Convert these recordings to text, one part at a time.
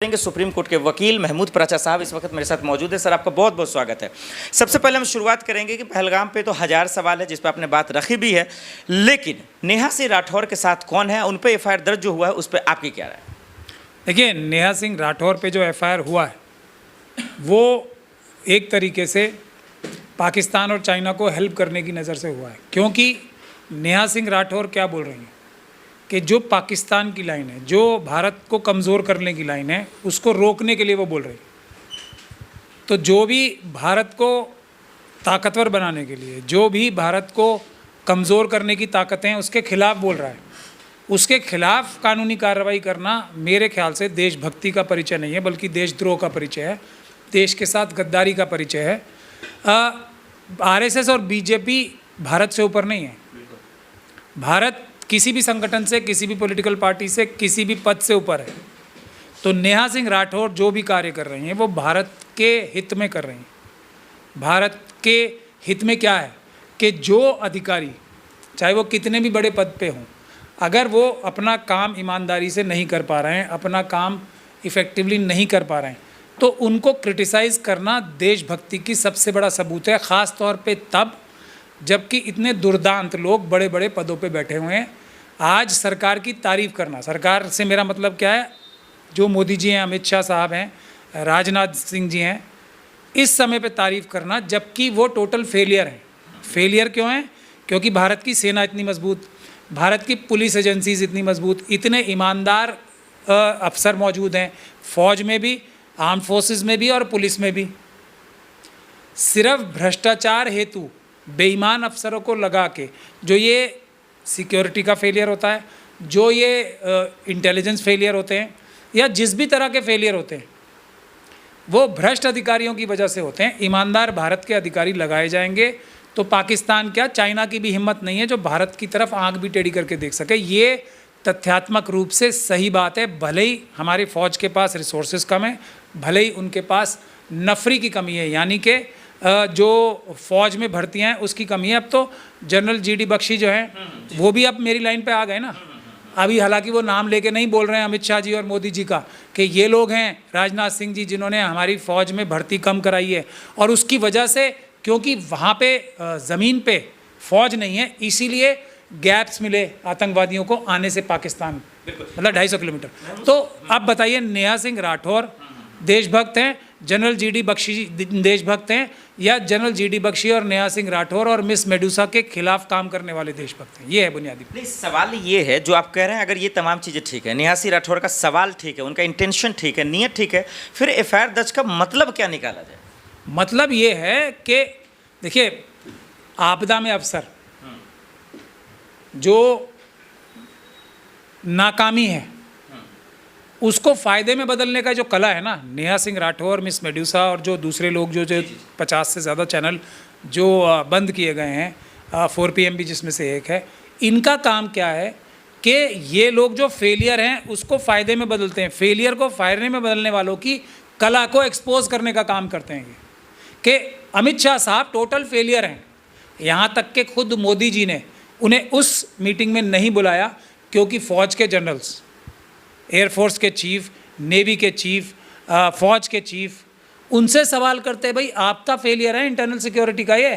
करेंगे। Supreme court के वकील महमूद पराचा साहब इस वक्त मेरे साथ मौजूद है। सर, आपका बहुत बहुत स्वागत है। सबसे पहले हम शुरुआत करेंगे कि पहलगाम पे तो हजार सवाल है जिस पर आपने बात रखी भी है, लेकिन नेहा सिंह राठौर के साथ कौन है, उन पर एफआईआर दर्ज जो हुआ है उस पर आपकी क्या राय है? देखिए, नेहा सिंह राठौर पे जो एफआईआर हुआ है वो एक तरीके से पाकिस्तान और चाइना को हेल्प करने की नज़र से हुआ है, क्योंकि नेहा सिंह राठौर क्या बोल रही हैं कि जो पाकिस्तान की लाइन है, जो भारत को कमज़ोर करने की लाइन है, उसको रोकने के लिए वो बोल रही है। तो जो भी भारत को ताकतवर बनाने के लिए, जो भी भारत को कमज़ोर करने की ताकतें हैं, उसके खिलाफ बोल रहा है। उसके खिलाफ कानूनी कार्रवाई करना मेरे ख्याल से देशभक्ति का परिचय नहीं है, बल्कि देशद्रोह का परिचय है, देश के साथ गद्दारी का परिचय है। आरएसएस और बीजेपी भारत से ऊपर नहीं है। भारत किसी भी संगठन से, किसी भी पॉलिटिकल पार्टी से, किसी भी पद से ऊपर है। तो नेहा सिंह राठौर जो भी कार्य कर रही हैं वो भारत के हित में कर रही हैं। भारत के हित में क्या है कि जो अधिकारी, चाहे वो कितने भी बड़े पद पे हों, अगर वो अपना काम ईमानदारी से नहीं कर पा रहे हैं, अपना काम इफ़ेक्टिवली नहीं कर पा रहे हैं, तो उनको क्रिटिसाइज़ करना देशभक्ति की सबसे बड़ा सबूत है। ख़ास तौर पे तब जबकि इतने दुर्दांत लोग बड़े बड़े पदों पे बैठे हुए हैं। आज सरकार की तारीफ़ करना, सरकार से मेरा मतलब क्या है, जो मोदी जी हैं, अमित शाह साहब हैं, राजनाथ सिंह जी हैं, इस समय पे तारीफ़ करना, जबकि वो टोटल फेलियर हैं। फेलियर क्यों हैं? क्योंकि भारत की सेना इतनी मजबूत, भारत की पुलिस एजेंसीज इतनी मजबूत, इतने ईमानदार अफसर मौजूद हैं, फ़ौज में भी, आर्म फोर्सेस में भी और पुलिस में भी। सिर्फ भ्रष्टाचार हेतु बेईमान अफसरों को लगा के, जो ये सिक्योरिटी का फेलियर होता है, जो ये इंटेलिजेंस फेलियर होते हैं, या जिस भी तरह के फेलियर होते हैं, वो भ्रष्ट अधिकारियों की वजह से होते हैं। ईमानदार भारत के अधिकारी लगाए जाएंगे तो पाकिस्तान क्या, चाइना की भी हिम्मत नहीं है जो भारत की तरफ आंख भी टेढ़ी करके देख सके। ये तथ्यात्मक रूप से सही बात है। भले ही हमारी फ़ौज के पास रिसोर्सेज कम है, भले ही उनके पास नफरी की कमी है, यानी कि जो फ़ौज में भर्तियाँ हैं उसकी कमी है। अब तो जनरल जीडी बख्शी जो हैं वो भी अब मेरी लाइन पे आ गए ना। अभी हालांकि वो नाम लेके नहीं बोल रहे हैं अमित शाह जी और मोदी जी का कि ये लोग हैं राजनाथ सिंह जी जिन्होंने हमारी फ़ौज में भर्ती कम कराई है, और उसकी वजह से, क्योंकि वहाँ पे ज़मीन पे फ़ौज नहीं है, इसीलिए गैप्स मिले आतंकवादियों को आने से पाकिस्तान, मतलब 250 किलोमीटर। तो अब बताइए, नेहा सिंह राठौर देशभक्त हैं, जनरल जीडी बख्शी देशभक्त हैं, या जनरल जीडी बख्शी और नेहा सिंह राठौर और मिस मेडुसा के खिलाफ काम करने वाले देशभक्त हैं? ये है बुनियादी। नहीं, सवाल ये है जो आप कह रहे हैं, अगर ये तमाम चीज़ें ठीक है, नेहा सिंह राठौर का सवाल ठीक है, उनका इंटेंशन ठीक है, नीयत ठीक है, फिर एफआईआर दर्ज का मतलब क्या निकाला जाए? मतलब ये है कि देखिए, आपदा में अफसर जो नाकामी है उसको फ़ायदे में बदलने का जो कला है ना, नेहा सिंह राठौर, मिस मेडुसा और जो दूसरे लोग जो 50 से ज़्यादा चैनल जो बंद किए गए हैं, 4 PM भी जिसमें से एक है, इनका काम क्या है कि ये लोग जो फेलियर हैं उसको फ़ायदे में बदलते हैं। फेलियर को फ़ायदे में बदलने वालों की कला को एक्सपोज करने का काम करते हैं कि अमित शाह साहब टोटल फेलियर हैं। यहाँ तक कि खुद मोदी जी ने उन्हें उस मीटिंग में नहीं बुलाया क्योंकि फ़ौज के जनरल्स, एयरफोर्स के चीफ, नेवी के चीफ, फ़ौज के चीफ, उनसे सवाल करते हैं, भाई आपका फेलियर है इंटरनल सिक्योरिटी का ये।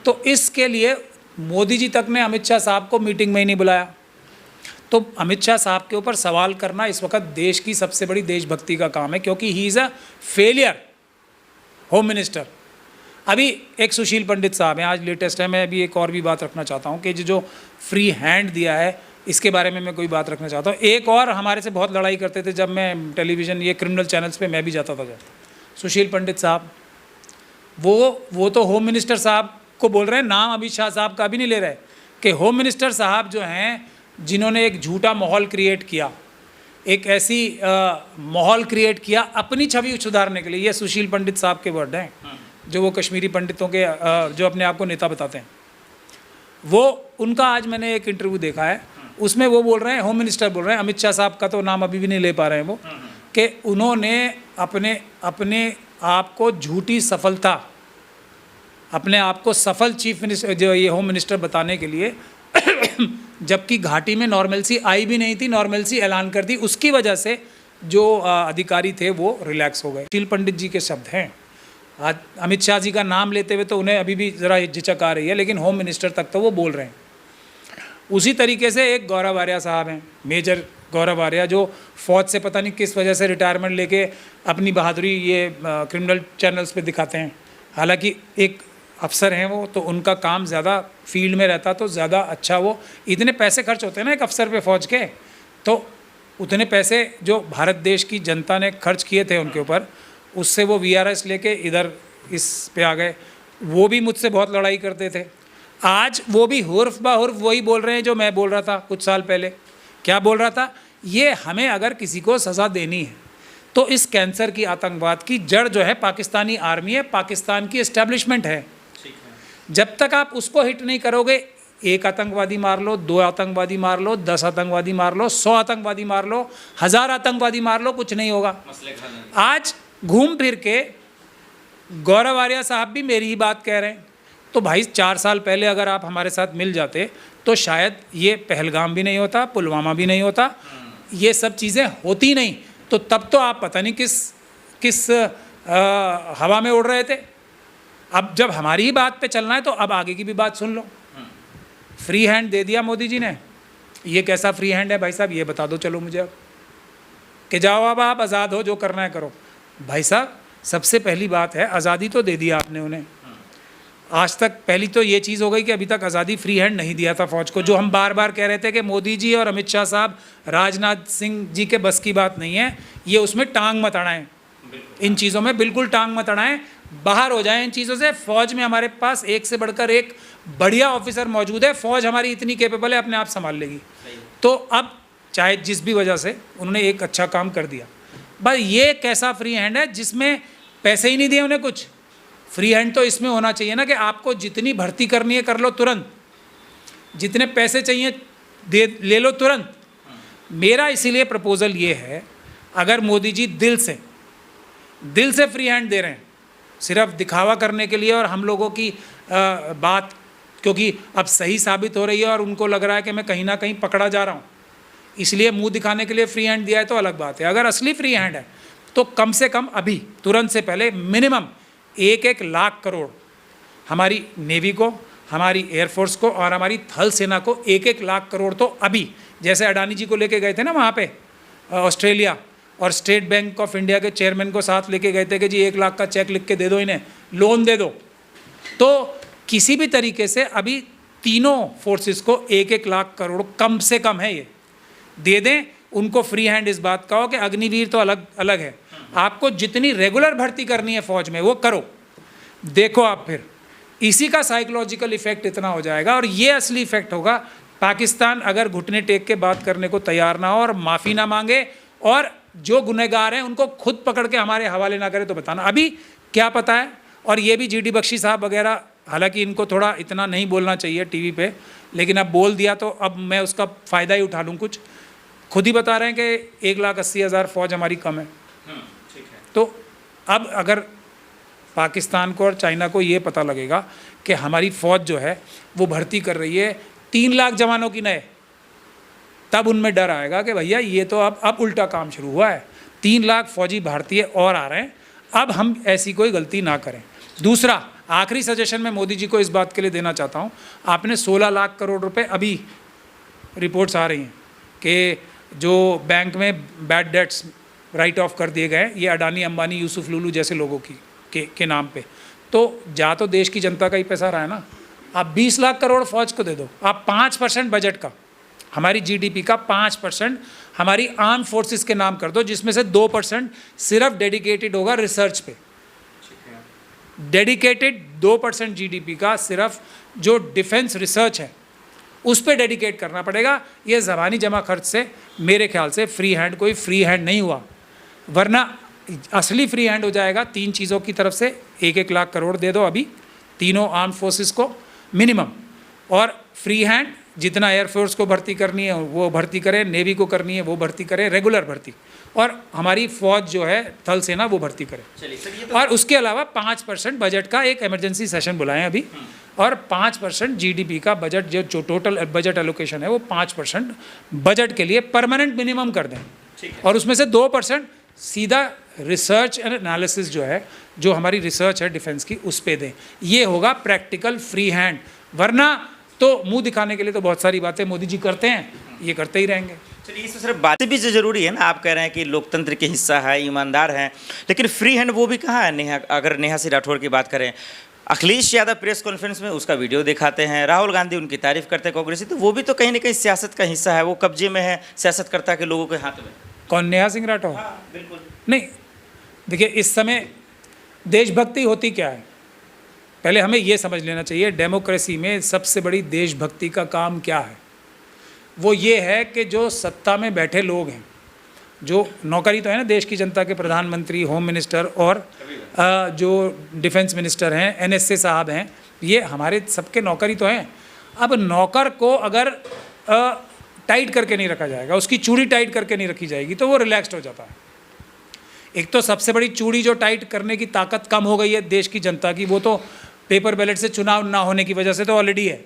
तो इसके लिए मोदी जी तक ने अमित शाह साहब को मीटिंग में ही नहीं बुलाया। तो अमित शाह साहब के ऊपर सवाल करना इस वक्त देश की सबसे बड़ी देशभक्ति का काम है, क्योंकि he is a failure home minister. अभी एक सुशील पंडित साहब हैं, आज लेटेस्ट है, मैं अभी एक और भी बात रखना चाहता हूँ कि जो फ्री हैंड दिया है इसके बारे में मैं कोई बात रखना चाहता हूँ। एक और हमारे से बहुत लड़ाई करते थे जब मैं टेलीविज़न, ये क्रिमिनल चैनल्स पे मैं भी जाता था सुशील पंडित साहब, वो तो होम मिनिस्टर साहब को बोल रहे हैं, नाम अमित शाह साहब का भी नहीं ले रहे, कि होम मिनिस्टर साहब जो हैं जिन्होंने एक झूठा माहौल क्रिएट किया, एक ऐसी माहौल क्रिएट किया अपनी छवि सुधारने के लिए। ये सुशील पंडित साहब के वर्ड हैं, जो वो कश्मीरी पंडितों के जो अपने आप को नेता बताते हैं। वो उनका आज मैंने एक इंटरव्यू देखा है, उसमें वो बोल रहे हैं, होम मिनिस्टर बोल रहे हैं, अमित शाह साहब का तो नाम अभी भी नहीं ले पा रहे हैं वो, कि उन्होंने अपने आप को झूठी सफलता, अपने आप को सफल चीफ मिनिस्टर, जो ये होम मिनिस्टर बताने के लिए जबकि घाटी में नॉर्मलसी आई भी नहीं थी, नॉर्मलसी ऐलान कर दी, उसकी वजह से जो अधिकारी थे वो रिलैक्स हो गए। सुशील पंडित जी के शब्द हैं। आज अमित शाह जी का नाम लेते हुए तो उन्हें अभी भी ज़रा झिझक आ रही है, लेकिन होम मिनिस्टर तक तो वो बोल रहे हैं। उसी तरीके से एक गौरव आर्या साहब हैं, मेजर गौरव आर्या, जो फौज से पता नहीं किस वजह से रिटायरमेंट लेके अपनी बहादुरी ये क्रिमिनल चैनल्स पे दिखाते हैं। हालांकि एक अफसर हैं वो, तो उनका काम ज़्यादा फील्ड में रहता तो ज़्यादा अच्छा, वो इतने पैसे खर्च होते हैं ना एक अफसर पे फौज के, तो उतने पैसे जो भारत देश की जनता ने खर्च किए थे उनके ऊपर, उससे वो VRS लेके इधर इस पे आ गए। वो भी मुझसे बहुत लड़ाई करते थे। आज वो भी हुर्फ बा हुर्फ वही बोल रहे हैं जो मैं बोल रहा था कुछ साल पहले। क्या बोल रहा था? ये हमें अगर किसी को सज़ा देनी है तो इस कैंसर की, आतंकवाद की जड़ जो है पाकिस्तानी आर्मी है, पाकिस्तान की एस्टेब्लिशमेंट है। जब तक आप उसको हिट नहीं करोगे, एक आतंकवादी मार लो, 2 आतंकवादी मार लो, 10 आतंकवादी मार लो, 100 आतंकवादी मार लो, 1000 आतंकवादी मार लो, कुछ नहीं होगा। आज घूम फिर के गौरव आर्या साहब भी मेरी ही बात कह रहे हैं। तो भाई 4 साल पहले अगर आप हमारे साथ मिल जाते तो शायद ये पहलगाम भी नहीं होता, पुलवामा भी नहीं होता, ये सब चीज़ें होती नहीं। तो तब तो आप पता नहीं किस हवा में उड़ रहे थे। अब जब हमारी ही बात पे चलना है तो अब आगे की भी बात सुन लो। फ्री हैंड दे दिया मोदी जी ने। ये कैसा फ्री हैंड है भाई साहब, ये बता दो चलो मुझे अब, कि जाओ अब आप आज़ाद हो, जो करना है करो। भाई साहब सबसे पहली बात है, आज़ादी तो दे दिया आपने उन्हें। आज तक पहली तो ये चीज़ हो गई कि अभी तक आज़ादी फ्री हैंड नहीं दिया था फौज को, जो हम बार बार कह रहे थे कि मोदी जी और अमित शाह साहब, राजनाथ सिंह जी के बस की बात नहीं है। ये उसमें टांग मत अड़ाएं, इन चीज़ों में बिल्कुल टांग मत अड़ाएं, बाहर हो जाएं इन चीज़ों से। फ़ौज में हमारे पास एक से बढ़कर एक बढ़िया ऑफिसर मौजूद है। फ़ौज हमारी इतनी केपेबल है, अपने आप संभाल लेगी। तो अब चाहे जिस भी वजह से उन्होंने एक अच्छा काम कर दिया, बस ये कैसा फ्री हैंड है जिसमें पैसे ही नहीं दिए उन्हें कुछ। फ्री हैंड तो इसमें होना चाहिए ना कि आपको जितनी भर्ती करनी है कर लो तुरंत, जितने पैसे चाहिए दे ले लो तुरंत। मेरा इसीलिए प्रपोज़ल ये है, अगर मोदी जी दिल से फ्री हैंड दे रहे हैं सिर्फ दिखावा करने के लिए, और हम लोगों की बात क्योंकि अब सही साबित हो रही है और उनको लग रहा है कि मैं कहीं ना कहीं पकड़ा जा रहा हूँ, इसलिए मुंह दिखाने के लिए फ्री हैंड दिया है, तो अलग बात है। अगर असली फ्री हैंड है तो कम से कम अभी तुरंत से पहले मिनिमम 1-1 लाख करोड़ हमारी नेवी को, हमारी एयरफोर्स को और हमारी थल सेना को 1-1 लाख करोड़ तो अभी, जैसे अडानी जी को लेके गए थे ना वहाँ पे ऑस्ट्रेलिया, और स्टेट बैंक ऑफ इंडिया के चेयरमैन को साथ लेके गए थे कि जी 1 लाख का चेक लिख के दे दो, इन्हें लोन दे दो। तो किसी भी तरीके से अभी तीनों फोर्सेस को 1-1 लाख करोड़ कम से कम है, ये दे दें उनको। फ्री हैंड इस बात का हो कि अग्निवीर तो अलग अलग है, आपको जितनी रेगुलर भर्ती करनी है फौज में वो करो। देखो आप फिर इसी का साइकोलॉजिकल इफेक्ट इतना हो जाएगा, और ये असली इफेक्ट होगा। पाकिस्तान अगर घुटने टेक के बात करने को तैयार ना हो और माफ़ी ना मांगे, और जो गुनहगार हैं उनको खुद पकड़ के हमारे हवाले ना करे, तो बताना। अभी क्या पता है, और ये भी GD बख्शी साहब वगैरह, हालांकि इनको थोड़ा इतना नहीं बोलना चाहिए टीवी पे, लेकिन अब बोल दिया तो अब मैं उसका फ़ायदा ही उठा लूँ कुछ। खुद ही बता रहे हैं कि 1,80,000 फौज हमारी कम है। ठीक है। तो अब अगर पाकिस्तान को और चाइना को ये पता लगेगा कि हमारी फ़ौज जो है वो भर्ती कर रही है 3 लाख जवानों की नए, तब उनमें डर आएगा कि भैया ये तो अब उल्टा काम शुरू हुआ है, 3 लाख फौजी भारतीय और आ रहे हैं, अब हम ऐसी कोई गलती ना करें। दूसरा आखिरी सजेशन मैं मोदी जी को इस बात के लिए देना चाहता हूँ, आपने 16 लाख करोड़ रुपए, अभी रिपोर्ट्स आ रही हैं कि जो बैंक में बैड डेट्स राइट ऑफ कर दिए गए, ये अडानी अंबानी यूसुफ लुलू जैसे लोगों के नाम पे, तो जा तो देश की जनता का ही पैसा रहा है ना। आप 20 लाख करोड़ फौज को दे दो, आप 5% बजट का, हमारी GDP का 5% हमारी आर्म फोर्सेस के नाम कर दो, जिसमें से 2% सिर्फ डेडिकेटेड होगा रिसर्च पे। डेडिकेटेड 2% GDP का सिर्फ जो डिफेंस रिसर्च है उस पे डेडिकेट करना पड़ेगा। ये ज़बानी जमा खर्च से मेरे ख्याल से फ्री हैंड कोई फ्री हैंड नहीं हुआ, वरना असली फ्री हैंड हो जाएगा 3 चीज़ों की तरफ से। 1-1 लाख करोड़ दे दो अभी तीनों आर्म फोर्सेस को मिनिमम, और फ्री हैंड जितना एयरफोर्स को भर्ती करनी है वो भर्ती करें, नेवी को करनी है वो भर्ती करें, रेगुलर भर्ती, और हमारी फ़ौज जो है थल सेना वो भर्ती करे। और उसके अलावा 5% बजट का एक इमरजेंसी सेशन बुलाएं अभी, और 5% GDP का बजट जो टोटल बजट एलोकेशन है वो 5% बजट के लिए परमानेंट मिनिमम कर दें। ठीक है। और उसमें से 2% सीधा रिसर्च एंड एनालिसिस जो है, जो हमारी रिसर्च है डिफेंस की, उस पे दें। ये होगा प्रैक्टिकल फ्री हैंड। वरना तो मुंह दिखाने के लिए तो बहुत सारी बातें मोदी जी करते हैं, ये करते ही रहेंगे। चलिए, इसमें सिर्फ बातें भी जरूरी है ना। आप कह रहे हैं कि लोकतंत्र के हिस्सा है, ईमानदार हैं, लेकिन फ्री हैंड वो भी कहाँ है। नेहा, अगर नेहा सिंह राठौर की बात करें, अखिलेश यादव प्रेस कॉन्फ्रेंस में उसका वीडियो दिखाते हैं, राहुल गांधी उनकी तारीफ करते हैं कांग्रेसी, तो वो भी तो कहीं ना कहीं सियासत का हिस्सा है, वो कब्जे में है सियासतकर्ता के लोगों के हाथ में। कौन, नेहा सिंह राठौर? हाँ, बिल्कुल नहीं, देखिए इस समय देशभक्ति होती क्या है, पहले हमें ये समझ लेना चाहिए। डेमोक्रेसी में सबसे बड़ी देशभक्ति का काम क्या है? वो ये है कि जो सत्ता में बैठे लोग हैं, जो नौकरी तो है ना देश की जनता के, प्रधानमंत्री, होम मिनिस्टर और जो डिफेंस मिनिस्टर हैं, एनएसए साहब हैं, ये हमारे सबके नौकरी तो हैं। अब नौकर को अगर टाइट करके नहीं रखा जाएगा, उसकी चूड़ी टाइट करके नहीं रखी जाएगी, तो वो रिलैक्स्ड हो जाता है। एक तो सबसे बड़ी चूड़ी जो टाइट करने की ताकत कम हो गई है देश की जनता की, वो तो पेपर बैलेट से चुनाव ना होने की वजह से तो ऑलरेडी है।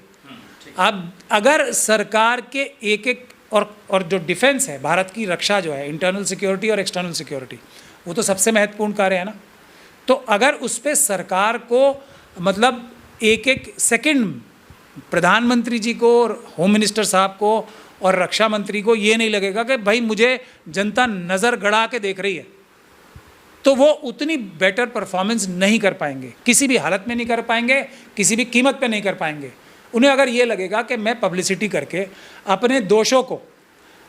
अब अगर सरकार के एक और जो डिफेंस है, भारत की रक्षा जो है, इंटरनल सिक्योरिटी और एक्सटर्नल सिक्योरिटी, वो तो सबसे महत्वपूर्ण कार्य है ना। तो अगर उस पर सरकार को मतलब एक सेकंड प्रधानमंत्री जी को और होम मिनिस्टर साहब को और रक्षा मंत्री को ये नहीं लगेगा कि भाई मुझे जनता नज़र गड़ा के देख रही है, तो वो उतनी बेटर परफॉर्मेंस नहीं कर पाएंगे, किसी भी हालत में नहीं कर पाएंगे, किसी भी कीमत पे नहीं कर पाएंगे। उन्हें अगर ये लगेगा कि मैं पब्लिसिटी करके अपने दोषों को,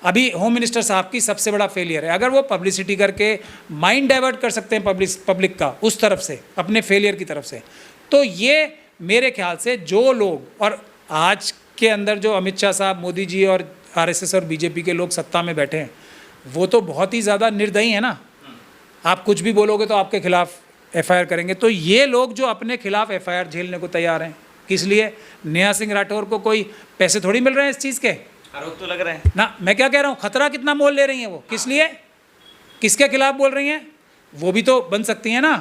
अभी होम मिनिस्टर साहब की सबसे बड़ा फेलियर है, अगर वो पब्लिसिटी करके माइंड डाइवर्ट कर सकते हैं पब्लिक का उस तरफ से, अपने फेलियर की तरफ से, तो ये मेरे ख्याल से जो लोग, और आज के अंदर जो अमित शाह साहब, मोदी जी और आरएसएस और बीजेपी के लोग सत्ता में बैठे हैं, वो तो बहुत ही ज़्यादा निर्दयी है ना। आप कुछ भी बोलोगे तो आपके खिलाफ एफआईआर करेंगे। तो ये लोग जो अपने खिलाफ एफआईआर झेलने को तैयार हैं, किस लिए? नेहा सिंह राठौर को कोई पैसे थोड़ी मिल रहे हैं इस चीज़ के, आरोप तो लग रहे हैं ना। मैं क्या कह रहा हूँ, खतरा कितना मोल ले रही हैं वो, किस लिए, किसके खिलाफ बोल रही हैं? वो भी तो बन सकती हैं ना,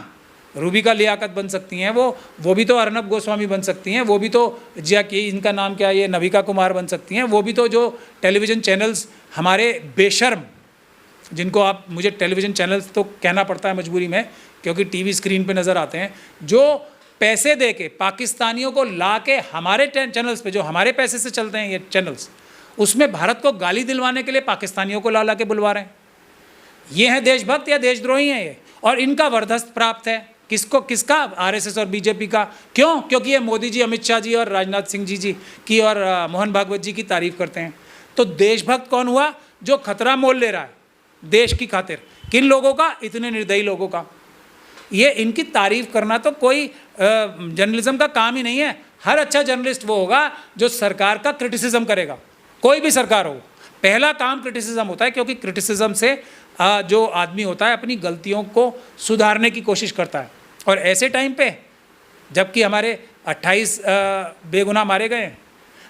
रूबिका लियाकत बन सकती हैं, वो भी तो अर्नब गोस्वामी बन सकती हैं, वो भी तो जिया की, इनका नाम क्या है, ये नविका कुमार बन सकती हैं, वो भी तो जो टेलीविज़न चैनल्स हमारे बेशर्म, जिनको आप, मुझे टेलीविज़न चैनल्स तो कहना पड़ता है मजबूरी में क्योंकि टीवी स्क्रीन पे नज़र आते हैं, जो पैसे दे के पाकिस्तानियों को ला के हमारे चैनल्स पे, जो हमारे पैसे से चलते हैं ये चैनल्स, उसमें भारत को गाली दिलवाने के लिए पाकिस्तानियों को ला के बुलवा रहे हैं। ये हैं देशभक्त या देशद्रोही हैं ये, और इनका वरदस्त प्राप्त है किसको, किसका? आरएसएस और बीजेपी का। क्यों? क्योंकि ये मोदी जी, अमित शाह जी और राजनाथ सिंह जी की और मोहन भागवत जी की तारीफ करते हैं। तो देशभक्त कौन हुआ? जो खतरा मोल ले रहा है देश की खातिर। किन लोगों का? इतने निर्दयी लोगों का। ये इनकी तारीफ करना तो कोई जर्नलिज्म का काम ही नहीं है। हर अच्छा जर्नलिस्ट वो होगा जो सरकार का क्रिटिसिज्म करेगा, कोई भी सरकार हो। पहला काम क्रिटिसिज्म होता है, क्योंकि क्रिटिसिज्म से जो आदमी होता है अपनी गलतियों को सुधारने की कोशिश करता है। और ऐसे टाइम पे जबकि हमारे 28 बेगुनाह मारे गए,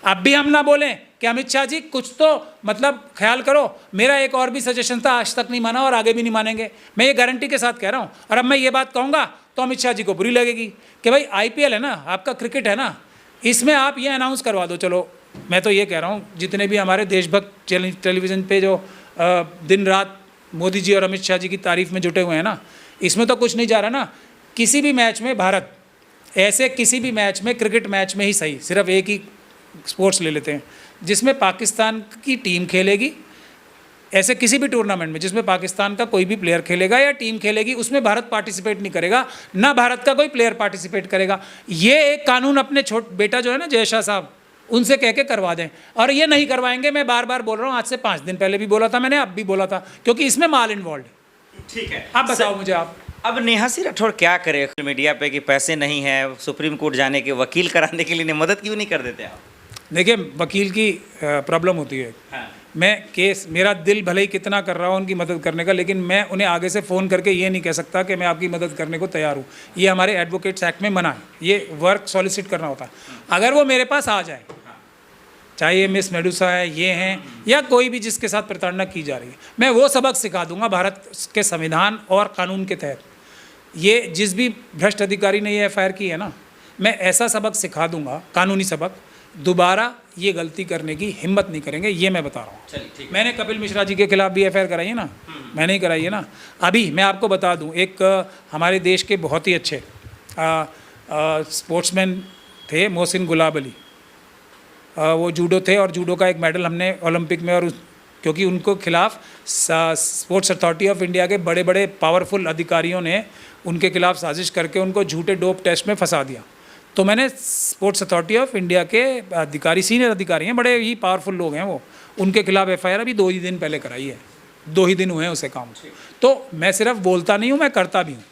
अब भी हम ना बोलें कि अमित शाह जी कुछ तो मतलब ख्याल करो। मेरा एक और भी सजेशन था, आज तक नहीं माना और आगे भी नहीं मानेंगे, मैं ये गारंटी के साथ कह रहा हूँ। और अब मैं ये बात कहूँगा तो अमित शाह जी को बुरी लगेगी कि भाई आईपीएल है ना, आपका क्रिकेट है ना, इसमें आप ये अनाउंस करवा दो। चलो मैं तो ये कह रहा हूँ, जितने भी हमारे देशभक्त टेलीविज़न पे जो दिन रात मोदी जी और अमित शाह जी की तारीफ में जुटे हुए हैं ना, इसमें तो कुछ नहीं जा रहा ना। किसी भी मैच में भारत, ऐसे किसी भी मैच में, क्रिकेट मैच में ही सही, सिर्फ एक ही स्पोर्ट्स ले लेते हैं जिसमें पाकिस्तान की टीम खेलेगी, ऐसे किसी भी टूर्नामेंट में जिसमें पाकिस्तान का कोई भी प्लेयर खेलेगा या टीम खेलेगी, उसमें भारत पार्टिसिपेट नहीं करेगा, ना भारत का कोई प्लेयर पार्टिसिपेट करेगा। ये एक कानून अपने बेटा जो है ना जय शाह साहब, उनसे कह के करवा दें। और ये नहीं करवाएंगे, मैं बार बार बोल रहा हूँ, आज से 5 दिन पहले भी बोला था मैंने, अब भी बोला था, क्योंकि इसमें माल इन्वॉल्व है। ठीक है, आप बताओ मुझे। आप अब नेहा सिंह राठौर क्या करे मीडिया पे कि पैसे नहीं है, सुप्रीम कोर्ट जाने के, वकील कराने के लिए मदद क्यों नहीं कर देते आप? देखिए, वकील की प्रॉब्लम होती है। हाँ। मैं केस, मेरा दिल भले ही कितना कर रहा हूँ उनकी मदद करने का, लेकिन मैं उन्हें आगे से फ़ोन करके ये नहीं कह सकता कि मैं आपकी मदद करने को तैयार हूँ। ये हमारे एडवोकेट्स एक्ट में मना है, ये वर्क सॉलिसिट करना होता है। अगर वो मेरे पास आ जाए, चाहे ये मिस मेडुसा है, ये हैं, या कोई भी जिसके साथ प्रताड़ना की जा रही है, मैं वो सबक सिखा दूंगा भारत के संविधान और कानून के तहत। ये जिस भी भ्रष्ट अधिकारी ने ये एफआईआर की है ना, मैं ऐसा सबक सिखा दूंगा, कानूनी सबक, दोबारा ये गलती करने की हिम्मत नहीं करेंगे, ये मैं बता रहा हूँ। चलिए ठीक है। मैंने कपिल मिश्रा जी के खिलाफ भी एफआईआर कराई है ना, मैंने ही कराई है ना। अभी मैं आपको बता दूं, एक हमारे देश के बहुत ही अच्छे स्पोर्ट्समैन थे, मोहसिन गुलाब अली। वो जूडो थे और जूडो का एक मेडल हमने ओलंपिक में, और क्योंकि उनको खिलाफ स्पोर्ट्स अथॉरिटी ऑफ इंडिया के बड़े बड़े पावरफुल अधिकारियों ने उनके खिलाफ साजिश करके उनको झूठे डोप टेस्ट में फंसा दिया। तो मैंने स्पोर्ट्स अथॉरिटी ऑफ इंडिया के अधिकारी, सीनियर अधिकारी हैं, बड़े ही पावरफुल लोग हैं वो, उनके खिलाफ एफआईआर अभी 2 ही दिन पहले कराई है। 2 ही दिन हुए हैं उसे काम। तो मैं सिर्फ बोलता नहीं हूँ, मैं करता भी हूँ।